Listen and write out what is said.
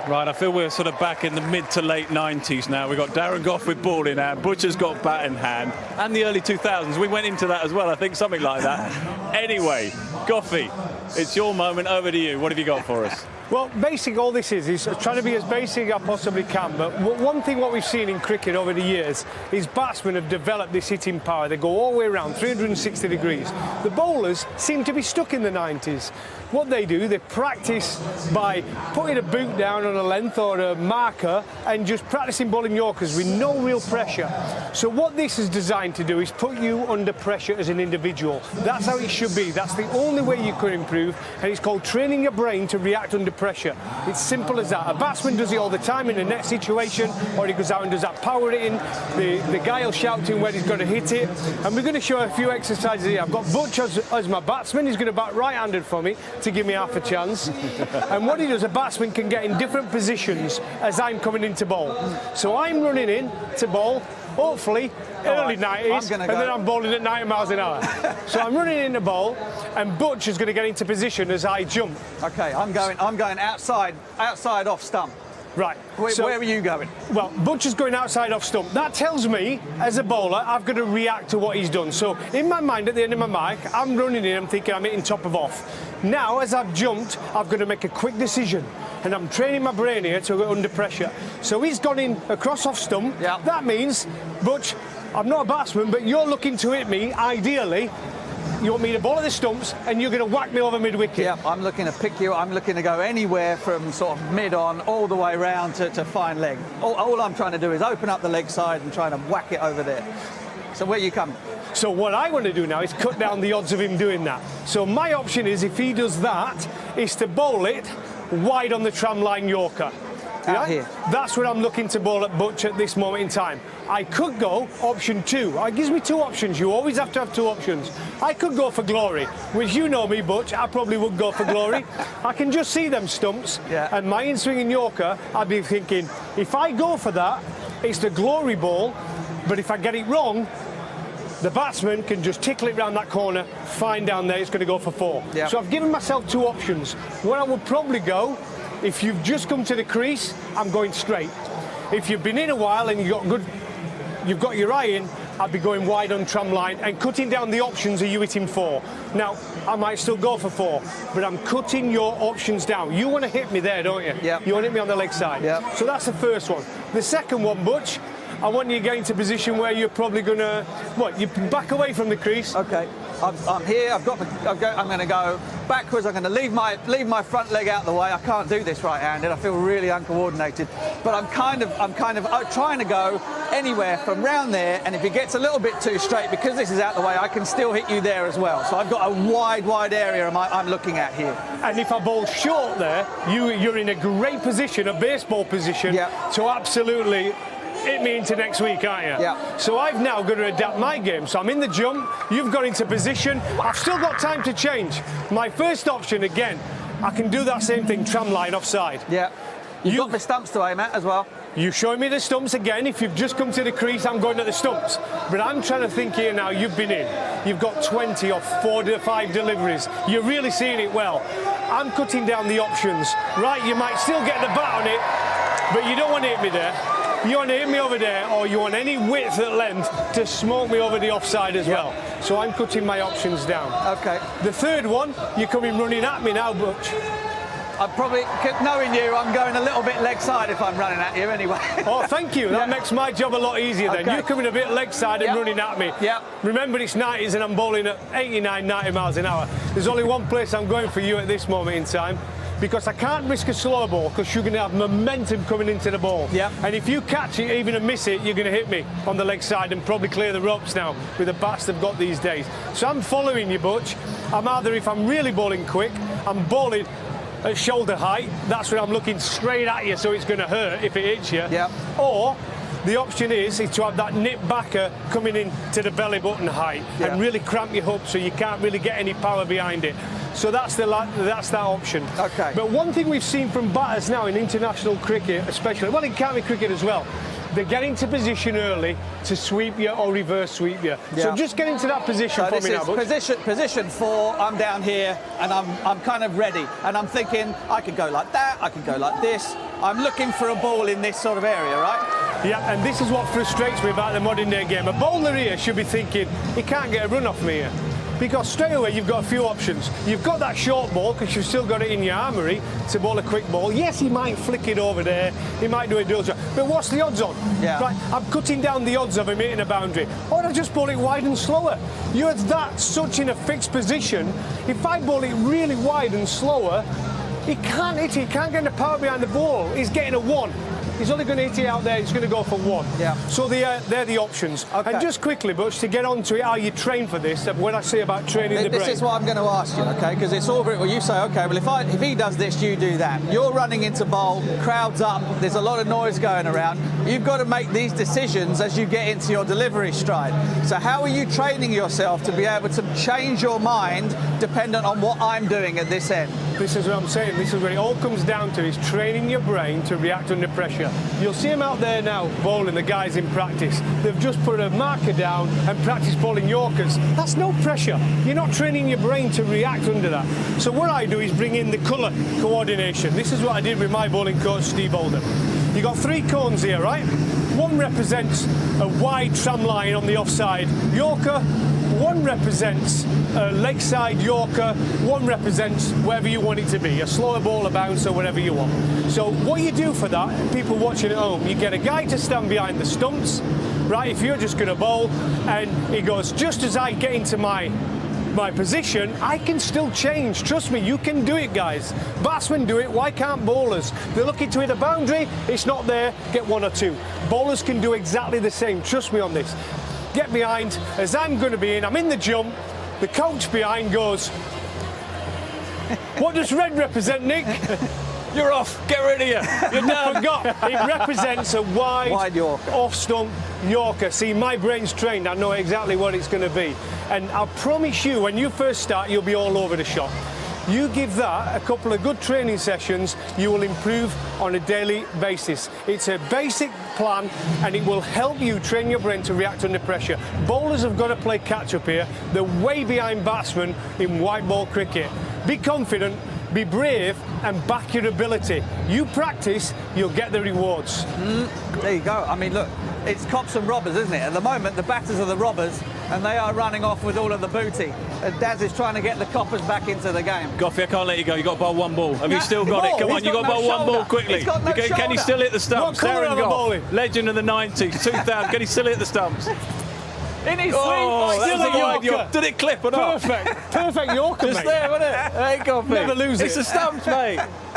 Right, I feel we're sort of back in the mid to late 90s now. We've got Darren Gough with ball in hand, Butcher's got bat in hand, and the early 2000s. We went into that as well, I think, something like that. Anyway, Goughy, it's your moment. Over to you. What have you got for us? Well, basically all this is trying to be as basic as I possibly can, but one thing what we've seen in cricket over the years is batsmen have developed this hitting power. They go all the way around, 360 degrees. The bowlers seem to be stuck in the 90s. What they do, they practice by putting a boot down on a length or a marker and just practicing bowling Yorkers with no real pressure. So what this is designed to do is put you under pressure as an individual. That's how it should be. That's the only way you could improve, and it's called training your brain to react under pressure. It's simple as that. A batsman does it all the time in a net situation, or he goes out and does that power hitting. The guy will shout to him when he's going to hit it. And we're going to show a few exercises here. I've got Butch as my batsman. He's going to bat right-handed for me to give me half a chance. And what he does, a batsman can get in different positions as I'm coming into bowl. So I'm running in to bowl, hopefully early 90s, and then I'm bowling at 90 miles an hour. So I'm running into bowl, and Butch is going to get into position as I jump. Okay, I'm going outside off stump. Right. Where are you going? Well, Butch is going outside off stump. That tells me, as a bowler, I've got to react to what he's done. So in my mind, at the end of my mark, I'm running in, I'm thinking I'm hitting top of off. Now, as I've jumped, I've got to make a quick decision. And I'm training my brain here to go under pressure. So he's gone in across off stump. Yeah. That means, Butch, I'm not a batsman, but you're looking to hit me, ideally. You want me to bowl at the stumps, and you're going to whack me over mid-wicket. Yeah, I'm looking to pick you. I'm looking to go anywhere from sort of mid-on all the way round to fine leg. All I'm trying to do is open up the leg side and try to whack it over there. So where you coming? So what I want to do now is cut down the odds of him doing that. So my option is, if he does that, is to bowl it wide on the tramline Yorker. Out here. That's what I'm looking to bowl at Butch at this moment in time. I could go option 2. It gives me 2 options. You always have to have 2 options. I could go for glory, which you know me, Butch, I probably would go for glory. I can just see them stumps, and my in-swinging Yorker, I'd be thinking, if I go for that, it's the glory ball, but if I get it wrong, the batsman can just tickle it round that corner, fine down there, it's going to go for 4. Yeah. So I've given myself 2 options. What I would probably go, if you've just come to the crease, I'm going straight. If you've been in a while and you've got your eye in, I'd be going wide on tram line and cutting down the options of you hitting 4. Now, I might still go for 4, but I'm cutting your options down. You want to hit me there, don't you? Yeah. You want to hit me on the leg side. Yeah. So that's the first one. The second one, Butch, I want you to get into a position where you're probably going to, you back away from the crease. Okay. I'm here. I'm going to go backwards. I'm going to leave my front leg out the way. I can't do this right-handed. I feel really uncoordinated. But I'm kind of trying to go anywhere from round there. And if it gets a little bit too straight, because this is out the way, I can still hit you there as well. So I've got a wide area I'm looking at here. And if I bowl short there, you're in a great position, a baseball position, to absolutely hit me into next week, aren't you? Yeah. So I've now got to adapt my game. So I'm in the jump, you've got into position, I've still got time to change. My first option, again, I can do that same thing, tram line offside. Yeah. You've got the stumps to aim at as well. You showing me the stumps again. If you've just come to the crease, I'm going at the stumps. But I'm trying to think here now, you've been in. You've got 20 or 4 to 5 deliveries. You're really seeing it well. I'm cutting down the options. Right, you might still get the bat on it, but you don't want to hit me there. You want to hit me over there, or you want any width at length to smoke me over the offside as well. So I'm cutting my options down. Okay. The third one, you're coming running at me now, Butch. I'm probably, knowing you, I'm going a little bit leg side if I'm running at you anyway. Oh, thank you. That makes my job a lot easier then. Okay. You're coming a bit leg side and running at me. Yeah. Remember, it's 90s and I'm bowling at 89, 90 miles an hour. There's only one place I'm going for you at this moment in time, because I can't risk a slow ball, because you're going to have momentum coming into the ball. Yeah. And if you catch it, even and miss it, you're going to hit me on the leg side and probably clear the ropes now with the bats they've got these days. So I'm following you, Butch. I'm either, if I'm really bowling quick, I'm bowling at shoulder height. That's when I'm looking straight at you, so it's going to hurt if it hits you. Yeah. Or the option is to have that nip backer coming in to the belly button height and really cramp your hook so you can't really get any power behind it. So that's that option. Okay. But one thing we've seen from batters now in international cricket, especially, well, in county cricket as well, they get into position early to sweep you or reverse sweep you. Yeah. So just get into that position So for me now, Butch. position 4, I'm down here and I'm kind of ready, and I'm thinking I could go like that, I could go like this, I'm looking for a ball in this sort of area, right? Yeah, and this is what frustrates me about the modern day game. A bowler here should be thinking, he can't get a run off me here. Because straight away you've got a few options. You've got that short ball because you've still got it in your armoury to bowl a quick ball. Yes, he might flick it over there, he might do a dozer, but what's the odds on? Yeah. Right, I'm cutting down the odds of him hitting a boundary. Or I just bowl it wide and slower. You're that such in a fixed position. If I bowl it really wide and slower, he can't hit it, he can't get the power behind the ball. He's getting a 1. He's only going to hit it out there, he's going to go for 1. Yeah. So they're the options. Okay. And just quickly, Butch, to get on to it, how you train for this, when I say about training the brain. This is what I'm going to ask you, okay? Because it's all well, you say, okay, well, if he does this, you do that. You're running into bowl, crowd's up, there's a lot of noise going around. You've got to make these decisions as you get into your delivery stride. So how are you training yourself to be able to change your mind dependent on what I'm doing at this end? This is what I'm saying. This is what it all comes down to, is training your brain to react under pressure. You'll see them out there now bowling, the guys in practice. They've just put a marker down and practice bowling Yorkers. That's no pressure. You're not training your brain to react under that. So what I do is bring in the colour coordination. This is what I did with my bowling coach, Steve Holden. You've got 3 cones here, right? One represents a wide tram line on the offside Yorker. One represents a leg side Yorker, one represents wherever you want it to be, a slower ball, a bounce, or whatever you want. So what you do for that, people watching at home, you get a guy to stand behind the stumps, right, if you're just going to bowl, and he goes, just as I get into my position, I can still change. Trust me, you can do it, guys. Batsmen do it, why can't bowlers? They're looking to hit a boundary, it's not there, get 1 or 2. Bowlers can do exactly the same, trust me on this. Get behind, as I'm going to be in, I'm in the jump, the coach behind goes, what does red represent, Nick? You're off, get rid of you, you're done. Forgot, it represents a wide Yorker. off-stump Yorker. See, my brain's trained, I know exactly what it's going to be. And I promise you, when you first start, you'll be all over the shop. You give that a couple of good training sessions, you will improve on a daily basis. It's a basic plan and it will help you train your brain to react under pressure. Bowlers have got to play catch up here. They're way behind batsmen in white ball cricket. Be confident, be brave and back your ability. You practice, you'll get the rewards. There you go. I mean, look, it's cops and robbers, isn't it? At the moment, the batters are the robbers and they are running off with all of the booty. And Daz is trying to get the coppers back into the game. Goughy, I can't let you go. You've got to bowl 1 ball. Have you still got it? Come on, He's you've got to got bowl no 1 ball shoulder. quickly. He's got no Can he still hit the stumps? What colour Darren am I Gough, bowling? legend of the 90s, 2000. Can he still hit the stumps? In his Oh, sleep, that was still a a Yorker. Yorker. Did it clip or not? Perfect Yorker, Just mate. there, wasn't it? Hey, Goughy. Never lose It's it. the stumps, mate.